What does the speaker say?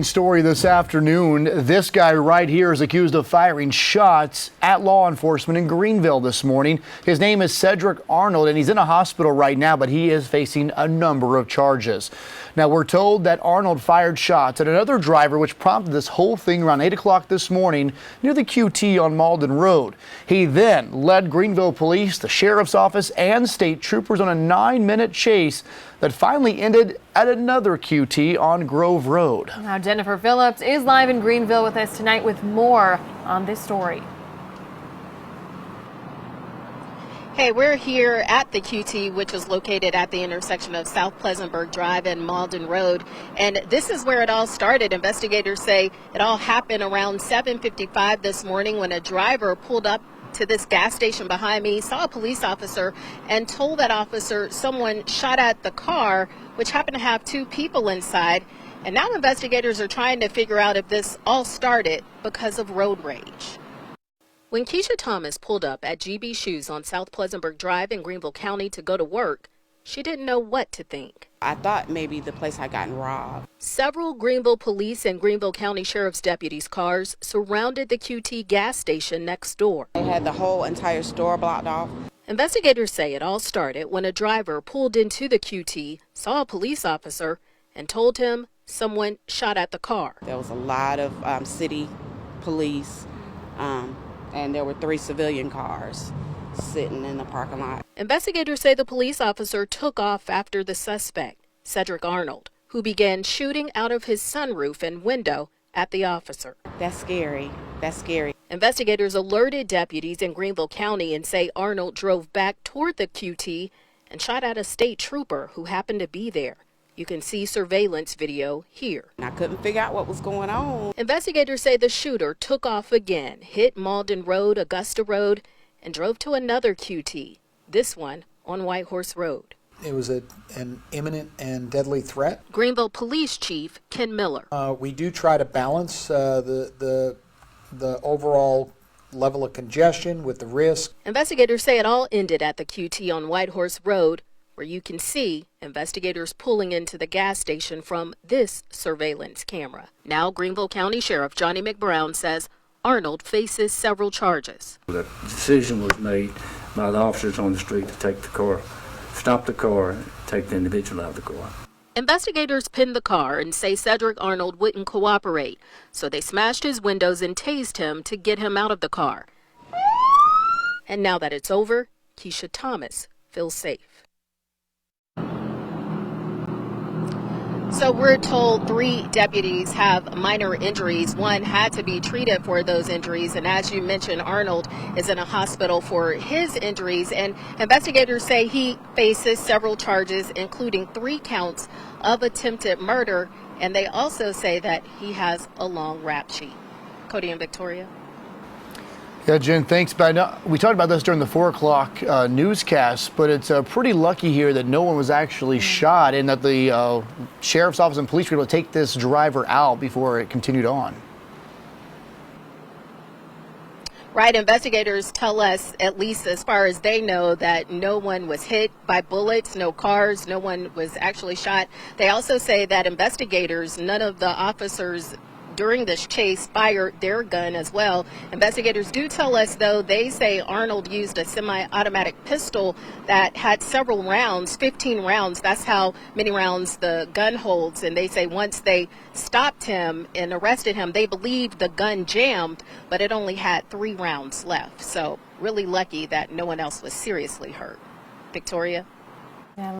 Story this afternoon. This guy right here is accused of firing shots at law enforcement in Greenville this morning. His name is CEDRIC ARNOLD, and he's in a hospital right now, but he is facing a number of charges. Now, we're told that Arnold fired shots at another driver, which prompted this whole thing around 8 o'clock this morning near the QT on Malden Road. He then led Greenville police, the sheriff's office, and state troopers on a 9-minute chase that finally ended at another QT on Grove Road. Now, Jennifer Phillips is live in Greenville with us tonight with more on this story. Hey, we're here at the QT, which is located at the intersection of South Pleasantburg Drive and Malden Road. And this is where it all started. Investigators say it all happened around 7:55 this morning when a driver pulled up to this gas station behind me, saw a police officer, and told that officer someone shot at the car, which happened to have 2 people inside. And now investigators are trying to figure out if this all started because of road rage. When KIESHA Thomas pulled up at GB Shoes on South Pleasantburg Drive in Greenville County to go to work, she didn't know what to think. I thought maybe the place had gotten robbed. Several Greenville police and Greenville County Sheriff's deputies' cars surrounded the QT gas station next door. They had the whole entire store blocked off. Investigators say it all started when a driver pulled into the QT, saw a police officer, and told him someone shot at the car. There was a lot of city police, and there were 3 civilian cars sitting in the parking lot. Investigators say the police officer took off after the suspect, CEDRIC ARNOLD, who began shooting out of his sunroof and window at the officer. That's scary. That's scary. Investigators alerted deputies in Greenville County and say Arnold drove back toward the QT and shot at a state trooper who happened to be there. You can see surveillance video here. I couldn't figure out what was going on. Investigators say the shooter took off again, hit Malden Road, Augusta Road, and drove to another QT, this one on White Horse Road. It was an imminent and deadly threat. Greenville Police Chief Ken Miller. We do try to balance the overall level of congestion with the risk. Investigators say it all ended at the QT on White Horse Road, where you can see investigators pulling into the gas station from this surveillance camera. Now, Greenville County Sheriff Johnny McBrown says Arnold faces several charges. The decision was made by the officers on the street to take the car, stop the car, and take the individual out of the car. Investigators pinned the car and say CEDRIC ARNOLD wouldn't cooperate, so they smashed his windows and tased him to get him out of the car. And now that it's over, KIESHA Thomas feels safe. So we're told 3 deputies have minor injuries. One had to be treated for those injuries. And as you mentioned, Arnold is in a hospital for his injuries. And investigators say he faces several charges, including 3 counts of attempted murder. And they also say that he has a long rap sheet. Cody and Victoria. Yeah, Jen, thanks. We talked about this during the 4 o'clock newscast, but it's pretty lucky here that no one was actually shot and that the sheriff's office and police were able to take this driver out before it continued on. Right. Investigators tell us, at least as far as they know, that no one was hit by bullets, no cars, no one was actually shot. They also say that investigators, none of the officers during this chase fired their gun as well. Investigators do tell us, though, they say Arnold used a semi-automatic pistol that had several rounds, 15 rounds. That's how many rounds the gun holds. And they say once they stopped him and arrested him, they believed the gun jammed, but it only had 3 rounds left. So really lucky that no one else was seriously hurt. Victoria?